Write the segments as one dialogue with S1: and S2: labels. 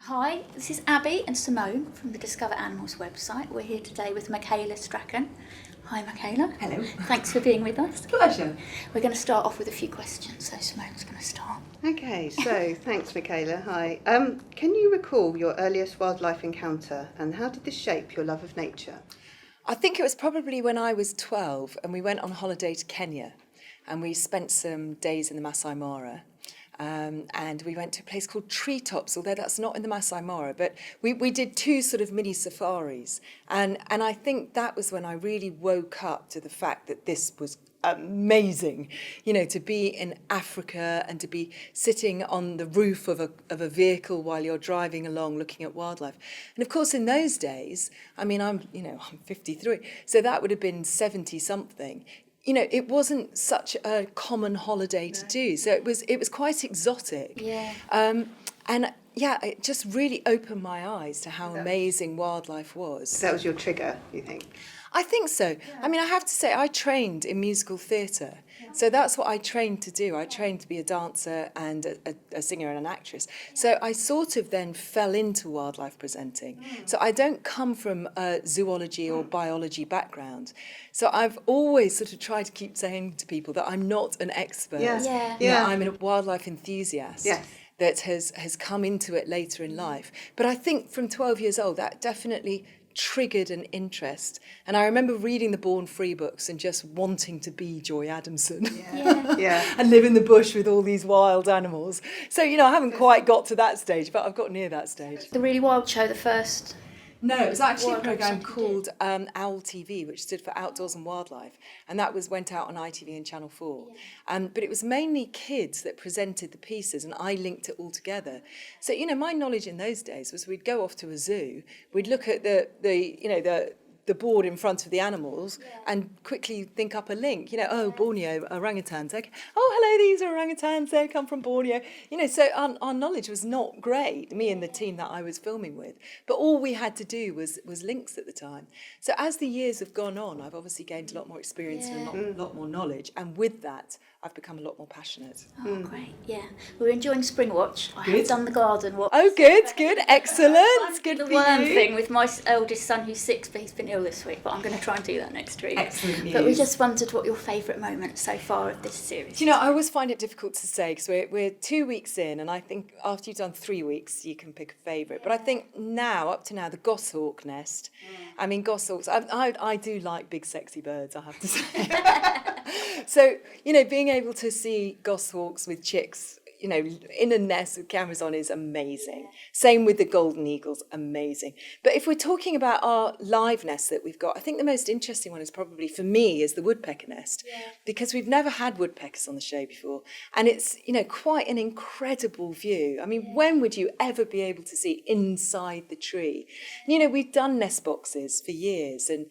S1: Hi, this is Abbe and Simone from the Discover Animals website. We're here today with Michaela Strachan. Hi Michaela.
S2: Hello.
S1: Thanks for being with us.
S2: Pleasure.
S1: We're going to start off with a few questions, so Simone's going to start.
S3: Okay, so thanks Michaela, hi. Can you recall your earliest wildlife encounter and how did this shape your love of nature?
S2: I think it was probably when I was 12 and we went on holiday to Kenya and we spent some days in the Masai Mara. And we went to a place called Treetops, although that's not in the Masai Mara, but we did two sort of mini safaris. And I think that was when I really woke up to the fact that this was amazing, you know, to be in Africa and to be sitting on the roof of a vehicle while you're driving along looking at wildlife. And of course, in those days, I mean, I'm 53, so that would have been 70 something. You know, it wasn't such a common holiday to do, so it was quite exotic.
S1: Yeah.
S2: And yeah, it just really opened my eyes to how amazing wildlife was.
S3: That was your trigger, you think?
S2: I think so. Yeah. I mean, I have to say, I trained in musical theatre. So that's what I trained to do. I trained to be a dancer and a singer and an actress. So I sort of then fell into wildlife presenting. So I don't come from a zoology or biology background. So I've always sort of tried to keep saying to people that I'm not an expert.
S1: Yeah.
S2: You know, I'm a wildlife enthusiast.
S3: Yes.
S2: That has come into it later in life. But I think from 12 years old, that definitely triggered an interest. And I remember reading the Born Free books and just wanting to be Joy Adamson.
S3: Yeah.
S2: And live in the bush with all these wild animals. So, you know, I haven't quite got to that stage, but I've got near that stage.
S1: The Really Wild Show, the first.
S2: No, it was actually a
S1: Wildlife
S2: programme
S1: something
S2: called OWL TV, which stood for Outdoors and Wildlife, and that went out on ITV and Channel 4. But it was mainly kids that presented the pieces, and I linked it all together. So, you know, my knowledge in those days was we'd go off to a zoo, we'd look at the board in front of the animals and quickly think up a link, you know, oh, Borneo, orangutans, okay. Oh, hello, these are orangutans, they come from Borneo. You know, so our knowledge was not great, me and the team that I was filming with, but all we had to do was links at the time. So as the years have gone on, I've obviously gained a lot more experience and a lot more knowledge, and with that, I've become a lot more passionate.
S1: Oh, great, yeah. We're enjoying Spring Watch. I have done the garden watch.
S2: Oh, good, excellent, good
S1: The
S2: for
S1: worm
S2: you.
S1: thing with my eldest son who's 6, but he's been ill this week, but I'm going to try and do that next week.
S2: Excellent news.
S1: But we just wondered what your favourite moment so far of this series.
S2: Do you know, I always find it difficult to say because we're 2 weeks in, and I think after you've done 3 weeks, you can pick a favourite. But I think now, up to now, the goshawk nest. I mean, goshawks, I do like big, sexy birds, I have to say. So, you know, being able to see goshawks with chicks, you know, in a nest with cameras on is amazing. Same with the golden eagles, amazing. But if we're talking about our live nests that we've got, I think the most interesting one is probably, for me, is the woodpecker nest. Because we've never had woodpeckers on the show before. And it's, you know, quite an incredible view. I mean, when would you ever be able to see inside the tree? You know, we've done nest boxes for years, and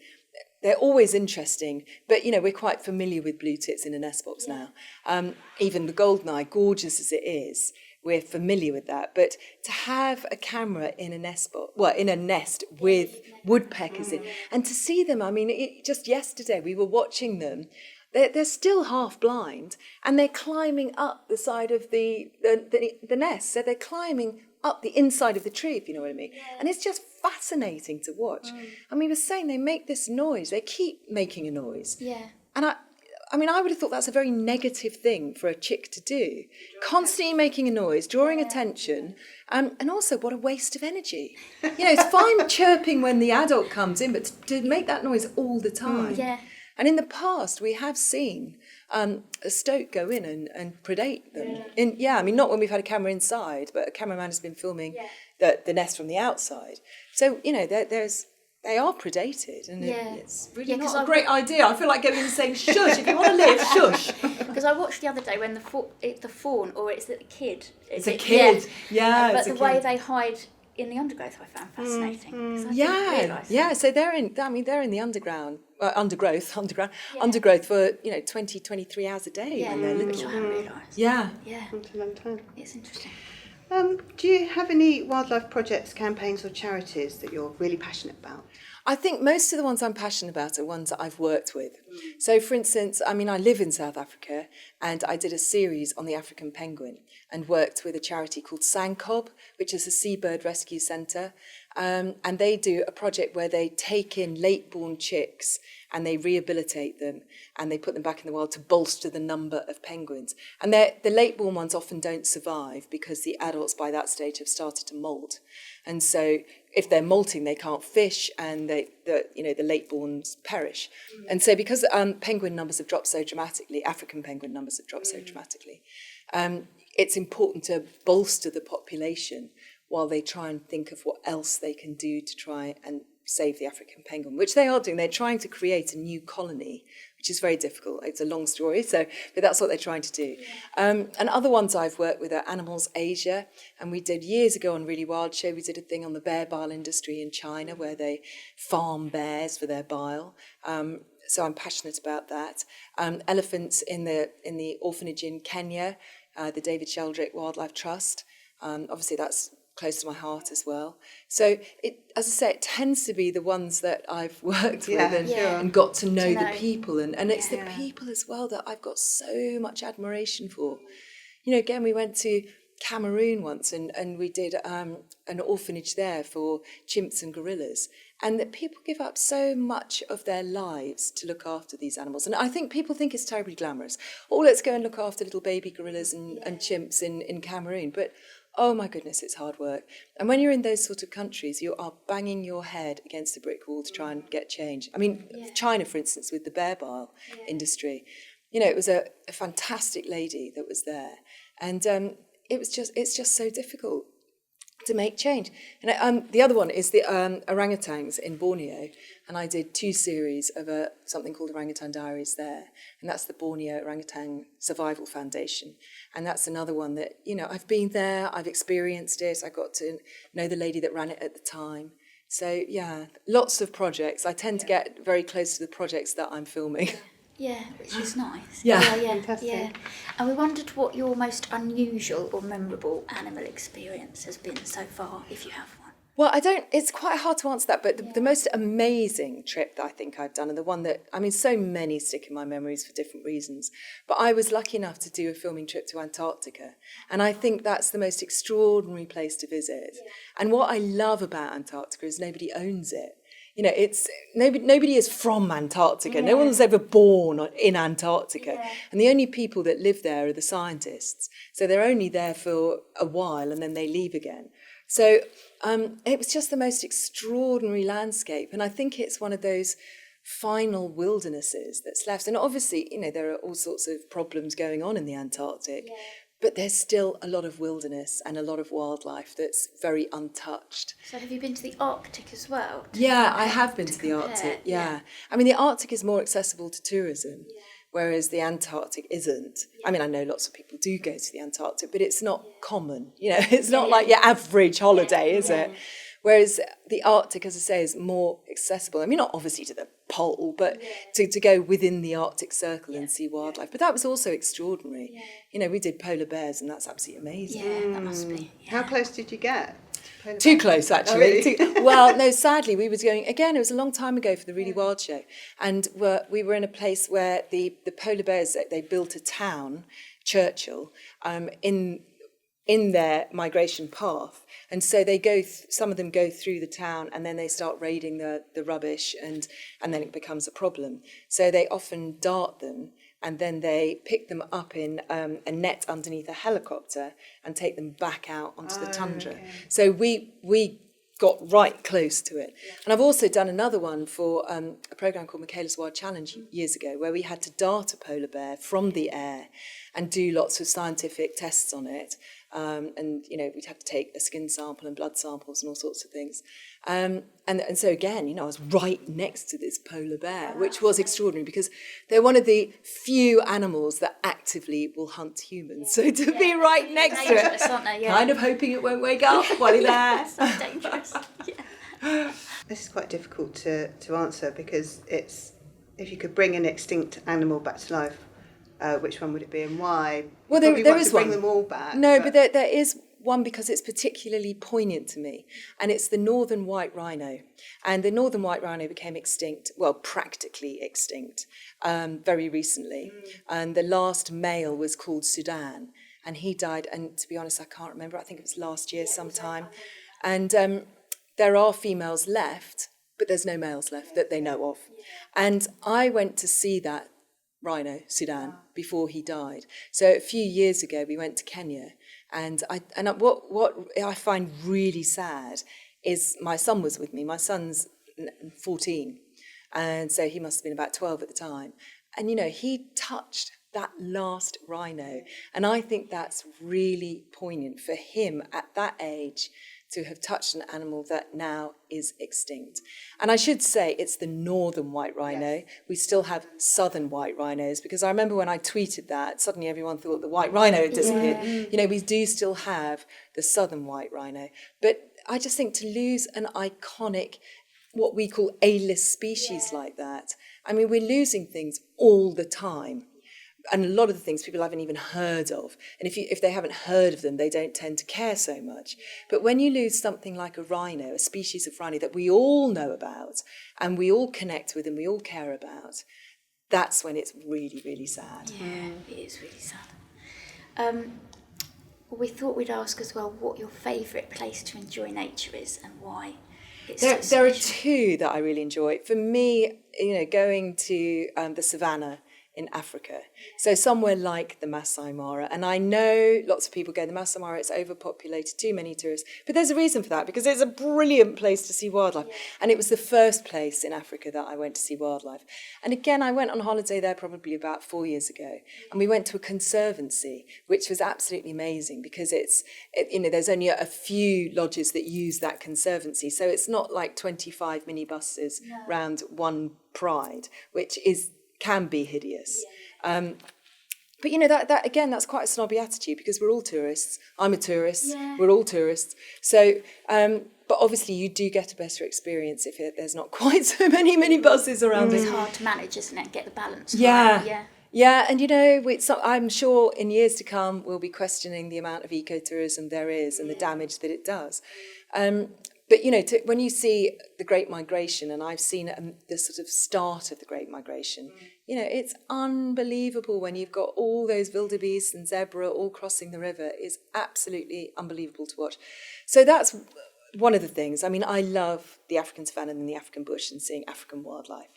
S2: they're always interesting, but, you know, we're quite familiar with blue tits in a nest box now. Even the goldeneye, gorgeous as it is, we're familiar with that. But to have a camera in a nest box, in a nest with woodpeckers in, and to see them, I mean, just yesterday we were watching them. They're still half blind, and they're climbing up the side of the nest. So they're climbing up the inside of the tree, if you know what I mean. And it's just fascinating to watch. And we were saying they make this noise. They keep making a noise.
S1: Yeah.
S2: And I mean, I would have thought that's a very negative thing for a chick to do. Constantly making a noise, drawing attention, and also what a waste of energy. You know, it's fine chirping when the adult comes in, but to make that noise all the time.
S1: Yeah.
S2: And in the past, we have seen a stoat go in and predate them. I mean, not when we've had a camera inside, but a cameraman has been filming the nest from the outside. So, you know, they are predated, and it's really not a great idea. I feel like going and saying, shush, if you want to live, shush.
S1: Because I watched the other day when the fawn, or is it the kid?
S2: It's a kid, yeah.
S1: But the way they hide in the undergrowth, I found fascinating. 'Cause I didn't realise that.
S2: So they're in the underground, undergrowth for 20, 23 hours a day when they're
S1: Which I
S2: little.
S1: hadn't realised.
S2: Yeah.
S3: That's a long time.
S1: It's interesting.
S3: Do you have any wildlife projects, campaigns or charities that you're really passionate about?
S2: I think most of the ones I'm passionate about are ones that I've worked with. So, for instance, I live in South Africa, and I did a series on the African penguin and worked with a charity called Sankob, which is a seabird rescue centre. And they do a project where they take in late-born chicks and they rehabilitate them and they put them back in the wild to bolster the number of penguins. And the late-born ones often don't survive because the adults by that stage have started to molt. And so if they're molting, they can't fish, and the late-borns perish. And so because penguin numbers have dropped so dramatically, African penguin numbers have dropped so dramatically, it's important to bolster the population while they try and think of what else they can do to try and save the African penguin, which they are doing. They're trying to create a new colony, which is very difficult. It's a long story, but that's what they're trying to do. And other ones I've worked with are Animals Asia, and we did years ago on Really Wild Show, we did a thing on the bear bile industry in China where they farm bears for their bile. So I'm passionate about that. Elephants in the orphanage in Kenya, the David Sheldrick Wildlife Trust. Obviously that's close to my heart as well. So as I say, it tends to be the ones that I've worked with and got to know the people, and it's the people as well that I've got so much admiration for. Again, we went to Cameroon once and we did an orphanage there for chimps and gorillas, and that people give up so much of their lives to look after these animals. And I think people think it's terribly glamorous. Let's go and look after little baby gorillas and chimps in Cameroon. But oh my goodness, it's hard work. And when you're in those sort of countries, you are banging your head against a brick wall to try and get change. China, for instance, with the bear bile industry, it was a fantastic lady that was there. And it's just so difficult to make change. And the other one is the orangutans in Borneo, and I did 2 series of something called Orangutan Diaries there, and that's the Borneo Orangutan Survival Foundation, and that's another one that I've been there, I've experienced it, I got to know the lady that ran it at the time. So yeah, lots of projects. I tend to get very close to the projects that I'm filming.
S1: Yeah, which is nice.
S2: Yeah.
S3: Fantastic.
S1: Yeah. And we wondered what your most unusual or memorable animal experience has been so far, if you have one.
S2: Well, it's quite hard to answer that, but the most amazing trip that I think I've done, and the one that, so many stick in my memories for different reasons, but I was lucky enough to do a filming trip to Antarctica, and I think that's the most extraordinary place to visit. Yeah. And what I love about Antarctica is nobody owns it. It's nobody is from Antarctica. No one was ever born in Antarctica. And the only people that live there are the scientists. So they're only there for a while and then they leave again. So it was just the most extraordinary landscape. And I think it's one of those final wildernesses that's left. And obviously, there are all sorts of problems going on in the Antarctic. Yeah. But there's still a lot of wilderness and a lot of wildlife that's very untouched.
S1: So have you been to the Arctic as well?
S2: Yeah, I have been to the Arctic, yeah. The Arctic is more accessible to tourism, whereas the Antarctic isn't.
S1: Yeah.
S2: I know lots of people do go to the Antarctic, but it's not common. It's not like your average holiday, is it? Whereas the Arctic, as I say, is more accessible. Not obviously to the pole, but to go within the Arctic Circle and see wildlife. But that was also extraordinary. Yeah. We did polar bears, and that's absolutely amazing.
S1: Yeah, that must be. Yeah.
S3: How close did you get?
S2: Too close, actually.
S3: Oh, really?
S2: Well, no, sadly, we was going, again, it was a long time ago for the Really Wild Show, and we were in a place where the polar bears, they built a town, Churchill, in their migration path. And so they some of them go through the town and then they start raiding the rubbish and then it becomes a problem. So they often dart them and then they pick them up in a net underneath a helicopter and take them back out onto the tundra. Okay. So we got right close to it. Yeah. And I've also done another one for a programme called Michaela's Wild Challenge years ago, where we had to dart a polar bear from the air and do lots of scientific tests on it. And we'd have to take a skin sample and blood samples and all sorts of things. And so again, I was right next to this polar bear, which was extraordinary because they're one of the few animals that actively will hunt humans. So to be right next to it, kind of hoping it won't wake up while you're there.
S1: So dangerous. Yeah.
S3: This is quite difficult to answer because it's, if you could bring an extinct animal back to life, which one would it be and why?
S2: Well, there is
S3: bring
S2: one.
S3: Them all back.
S2: No, but there is one because it's particularly poignant to me, and it's the northern white rhino. And the northern white rhino became extinct, well, practically extinct, very recently. And the last male was called Sudan, and he died, and to be honest, I can't remember, I think it was last year sometime. And there are females left, but there's no males left that they know of. And I went to see that rhino, Sudan, before he died. So a few years ago, we went to Kenya, and what I find really sad is my son was with me. My son's 14, and so he must have been about 12 at the time. And, he touched that last rhino, and I think that's really poignant for him at that age to have touched an animal that now is extinct. And I should say it's the northern white rhino. Yes. We still have southern white rhinos, because I remember when I tweeted that, suddenly everyone thought the white rhino had disappeared. Yeah. We do still have the southern white rhino. But I just think to lose an iconic, what we call A-list species like that, I mean, we're losing things all the time. And a lot of the things people haven't even heard of. And if they haven't heard of them, they don't tend to care so much. But when you lose something like a rhino, a species of rhino that we all know about, and we all connect with and we all care about, that's when it's really, really sad.
S1: Yeah, it is really sad. We thought we'd ask as well what your favourite place to enjoy nature is and why.
S2: There are two that I really enjoy. For me, going to the savannah in Africa. So somewhere like the Masai Mara. And I know lots of people go, the Masai Mara, it's overpopulated, too many tourists. But there's a reason for that, because it's a brilliant place to see wildlife. Yeah. And it was the first place in Africa that I went to see wildlife. And again, I went on holiday there probably about 4 years ago. And we went to a conservancy, which was absolutely amazing, because there's only a few lodges that use that conservancy. So it's not like 25 minibuses round one pride, which can be hideous. Yeah. But that again, that's quite a snobby attitude, because we're all tourists. I'm a tourist. Yeah. We're all tourists. So, but obviously you do get a better experience if there's not quite so many minibuses around.
S1: It's hard to manage, isn't it? Get the balance
S2: right.
S1: Yeah.
S2: Yeah, and I'm sure in years to come we'll be questioning the amount of ecotourism there is and the damage that it does. But, when you see the Great Migration, and I've seen the sort of start of the Great Migration, it's unbelievable when you've got all those wildebeest and zebra all crossing the river. It's absolutely unbelievable to watch. So that's one of the things. I mean, I love the African savannah and the African bush and seeing African wildlife.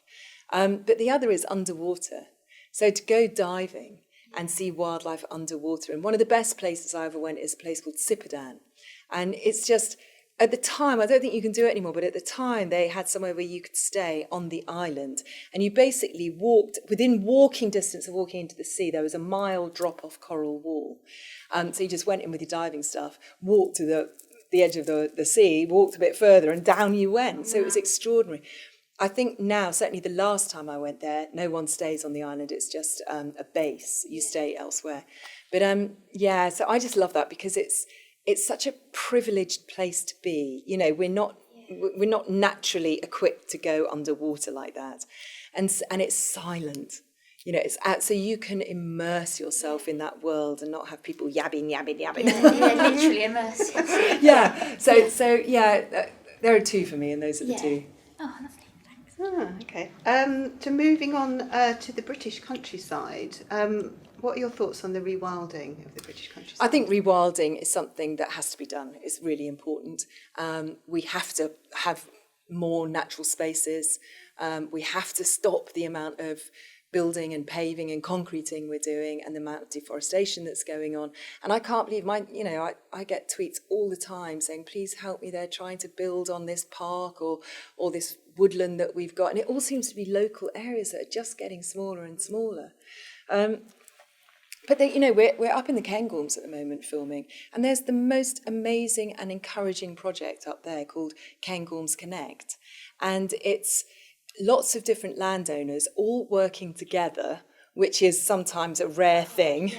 S2: But the other is underwater. So to go diving and see wildlife underwater. And one of the best places I ever went is a place called Sipadan. And it's just... At the time, I don't think you can do it anymore, but at the time they had somewhere where you could stay on the island, and you basically walked, within walking distance of walking into the sea, there was a mile drop-off coral wall. So you just went in with your diving stuff, walked to the edge of the sea, walked a bit further, and down you went. So it was extraordinary. I think now, certainly the last time I went there, no one stays on the island. It's just a base. You stay elsewhere. But so I just love that, because it's such a privileged place to be. We're not naturally equipped to go underwater like that, and it's silent. So you can immerse yourself in that world and not have people yabbing.
S1: Yeah, literally immerse.
S2: Yeah. So there are two for me, and those are the two.
S1: Oh, lovely. Thanks.
S3: Okay. So moving on to the British countryside. What are your thoughts on the rewilding of the British countryside?
S2: I think rewilding is something that has to be done. It's really important. We have to have more natural spaces. We have to stop the amount of building and paving and concreting we're doing, and the amount of deforestation that's going on. And I can't believe I get tweets all the time saying, please help me, they're trying to build on this park or this woodland that we've got. And it all seems to be local areas that are just getting smaller and smaller. But we're up in the Cairngorms at the moment filming, and there's the most amazing and encouraging project up there called Cairngorms Connect. And it's lots of different landowners all working together which is sometimes a rare thing.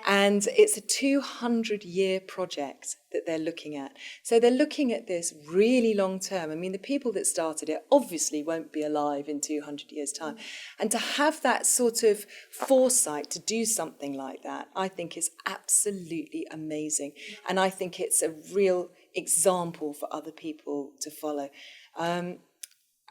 S2: And it's a 200-year project that they're looking at. So they're looking at this really long term. I mean, the people that started it obviously won't be alive in 200 years' time. And to have that sort of foresight to do something like that, I think is absolutely amazing. And I think it's a real example for other people to follow.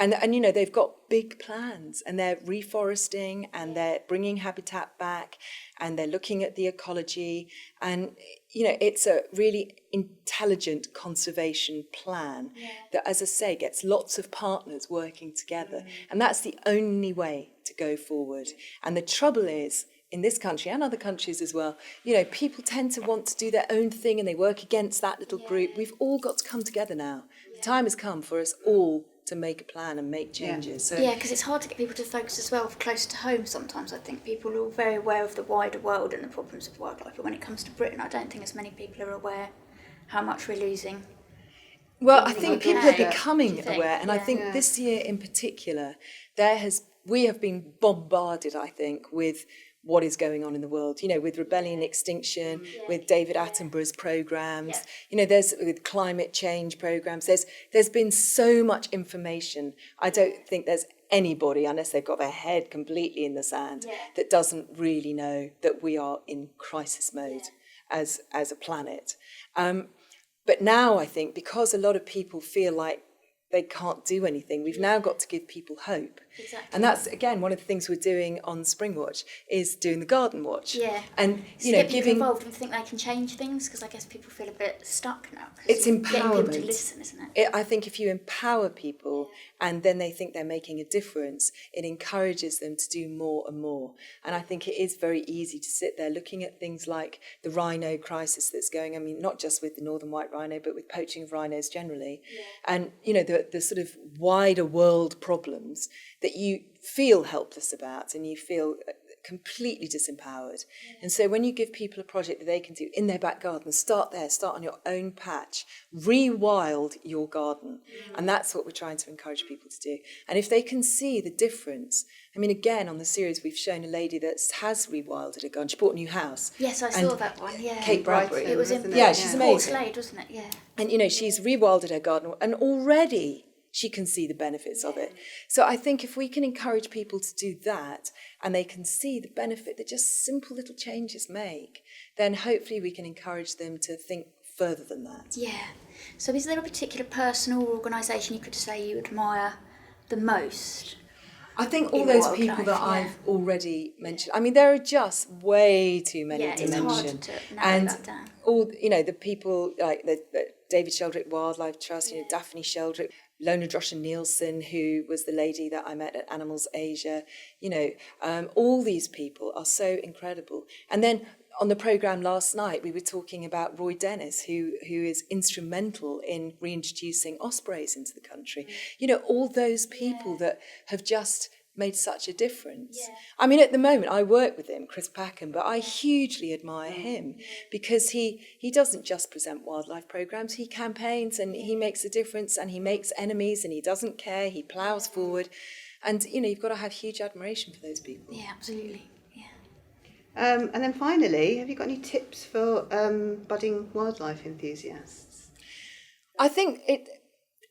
S2: And you know, they've got big plans, and they're reforesting, and they're bringing habitat back, and they're looking at the ecology. And, you know, it's a really intelligent conservation plan that, as I say, gets lots of partners working together. And that's the only way to go forward. And the trouble is, in this country and other countries as well, you know, people tend to want to do their own thing, and they work against that little group. We've all got to come together now. The time has come for us all to make a plan and make changes. So,
S1: because it's hard to get people to focus as well close to home sometimes. I think people are all very aware of the wider world and the problems of wildlife, but when it comes to Britain, I don't think as many people are aware how much we're losing.
S2: well, I think people are becoming
S1: think?
S2: aware, and I think this year in particular, we have been bombarded, I think, with what is going on in the world, you know, with Rebellion Extinction, with David Attenborough's programs, you know, there's with climate change programs, there's been so much information. I don't think there's anybody, unless they've got their head completely in the sand, that doesn't really know that we are in crisis mode as a planet. But now I think, because a lot of people feel like they can't do anything, we've now got to give people hope.
S1: Exactly.
S2: And that's, again, one of the things we're doing on Spring Watch, is doing the Garden Watch.
S1: Yeah.
S2: And,
S1: So
S2: you know,
S1: get people
S2: giving...
S1: involved and think they can change things, because I guess people feel a bit stuck now.
S2: It's
S1: Getting people
S2: empowerment.
S1: to listen, isn't it?
S2: I think if you empower people and then they think they're making a difference, it encourages them to do more and more. And I think it is very easy to sit there looking at things like the rhino crisis that's going, I mean, not just with the northern white rhino, but with poaching of rhinos generally. And, you know, the sort of wider world problems that you feel helpless about and you feel completely disempowered. And so when you give people a project that they can do in their back garden, start there, start on your own patch, rewild your garden. And that's what we're trying to encourage people to do. And if they can see the difference, I mean, again, on the series, we've shown a lady that has rewilded a garden. She bought a new house.
S1: Yes, I saw that one,
S2: Kate Bradbury.
S1: It was in
S2: she's amazing.
S1: Portslade, wasn't it? Yeah.
S2: And, you know, she's rewilded her garden, and already she can see the benefits of it. So I think if we can encourage people to do that, and they can see the benefit that just simple little changes make, then hopefully we can encourage them to think further than that.
S1: Yeah. So is there a particular person or organisation you could say you admire the most?
S2: I think all
S1: In
S2: those
S1: wildlife,
S2: people that I've already mentioned, I mean, there are just way too many to
S1: it's
S2: mention.
S1: hard to narrow
S2: And
S1: that down.
S2: all, you know, the people like the David Sheldrick Wildlife Trust, you know, Daphne Sheldrick, Lona Droshan-Nielsen, who was the lady that I met at Animals Asia, you know, all these people are so incredible. And then on the programme last night, we were talking about Roy Dennis, who is instrumental in reintroducing ospreys into the country. You know, all those people that have just made such a difference. I mean, at the moment, I work with him, Chris Packham, but I hugely admire him because he doesn't just present wildlife programmes, he campaigns and he makes a difference and he makes enemies and he doesn't care, he ploughs forward. And, you know, you've got to have huge admiration for those people.
S1: Yeah, absolutely. Yeah.
S3: And then finally, have you got any tips for budding wildlife enthusiasts?
S2: I think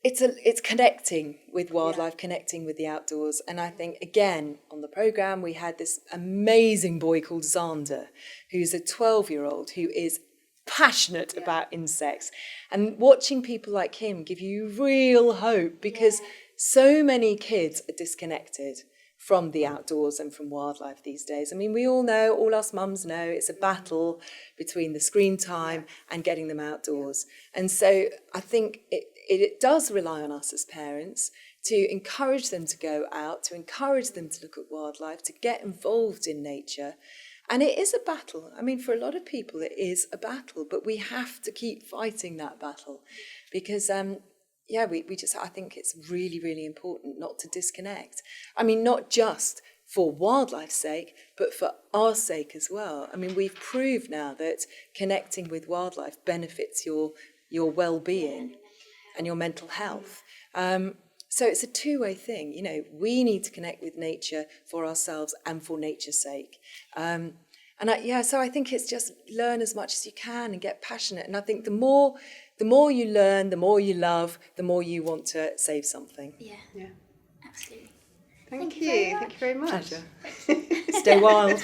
S2: it's connecting with wildlife, connecting with the outdoors. And I think, again, on the programme, we had this amazing boy called Xander, who's a 12-year-old who is passionate about insects. And watching people like him give you real hope, because so many kids are disconnected from the outdoors and from wildlife these days. I mean, we all know, all us mums know, it's a battle between the screen time and getting them outdoors. And so I think it does rely on us as parents to encourage them to go out, to encourage them to look at wildlife, to get involved in nature. And it is a battle. I mean, for a lot of people, it is a battle, but we have to keep fighting that battle because, I think it's really, really important not to disconnect. I mean, not just for wildlife's sake, but for our sake as well. I mean, we've proved now that connecting with wildlife benefits your well-being and your mental health. So it's a two-way thing. You know, we need to connect with nature for ourselves and for nature's sake. So I think it's just learn as much as you can and get passionate. And I think the more you learn, the more you love, the more you want to save something.
S1: Yeah, absolutely.
S3: Thank you. Thank you very much.
S2: Pleasure. Stay wild.